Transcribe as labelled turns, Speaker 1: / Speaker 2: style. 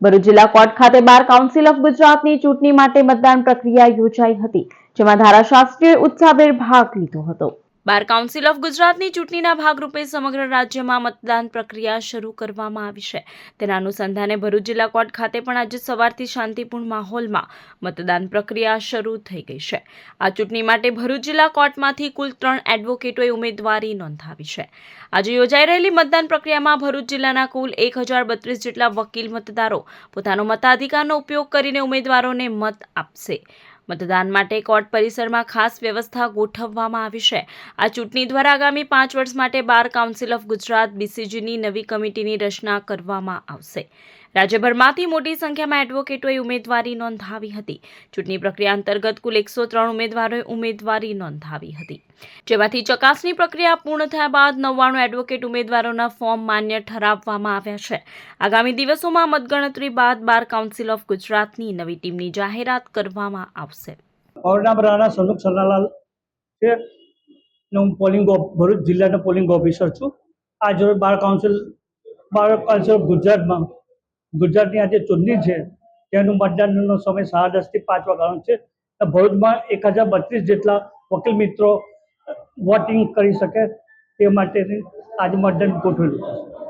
Speaker 1: ભરૂચ જિલ્લા કોર્ટ ખાતે bar council of ગુજરાતની ચૂંટણી માટે મતદાન પ્રક્રિયા યોજાઈ હતી, જેમાં ધારાશાસ્ત્રીઓએ ઉત્સાહભેર ભાગ લીધો હતો। બાર કાઉન્સિલ ઓફ ગુજરાતની ચૂંટણીના ભાગરૂપે સમગ્ર રાજ્યમાં મતદાન પ્રક્રિયા શરૂ કરવામાં આવી છે। તેના અનુસંધાને ભરૂચ જિલ્લા કોર્ટ ખાતે પણ આજે સવારથી શાંતિપૂર્ણ માહોલમાં મતદાન પ્રક્રિયા શરૂ થઈ ગઈ છે। આ ચૂંટણી માટે ભરૂચ જિલ્લા કોર્ટમાંથી કુલ 3 એડવોકેટોએ ઉમેદવારી નોંધાવી છે। આજે યોજાઈ રહેલી મતદાન પ્રક્રિયામાં ભરૂચ જિલ્લાના કુલ 1032 જેટલા વકીલ મતદારો પોતાનો મતાધિકારનો ઉપયોગ કરીને ઉમેદવારોને મત આપશે। મતદાન માટે કોર્ટ પરિસરમાં ખાસ વ્યવસ્થા ગોઠવવામાં આવી છે। આ ચૂંટણી દ્વારા આગામી 5 વર્ષ માટે બાર કાઉન્સિલ ઓફ ગુજરાત BCGની નવી કમિટીની રચના કરવામાં આવશે। રાજ્યભરમાંથી મોટી સંખ્યામાં એડવોકેટોએ ઉમેદવારી નોંધાવી હતી। ચૂંટણી પ્રક્રિયા અંતર્ગત કુલ 103 ઉમેદવારોએ ઉમેદવારી નોંધાવી હતી, જેમાંથી ચકાસણી પ્રક્રિયા પૂર્ણ થયા બાદ 99 એડવોકેટ ઉમેદવારોના ફોર્મ માન્ય ઠરાવવામાં આવ્યા છે। આગામી દિવસોમાં મતગણતરી બાદ બાર કાઉન્સિલ ઓફ ગુજરાતની નવી ટીમની જાહેરાત કરવામાં આવશે।
Speaker 2: ઓરડાબરાના સનુક સનાલાલ છે, હું ભરૂચ જિલ્લાનો પોલિંગ ઓફિસર છું। આજ રોજ બાર કાઉન્સિલ ઓફ ગુજરાતની આજે ચૂંટણી છે, તેનું મતદાનનો સમય 10:30 થી 5 વાગ્યાનો છે। ભરૂચમાં 1032 જેટલા વકીલ મિત્રો વોટિંગ કરી શકે તે માટેની આજે મતદાન ગોઠવેલું છે।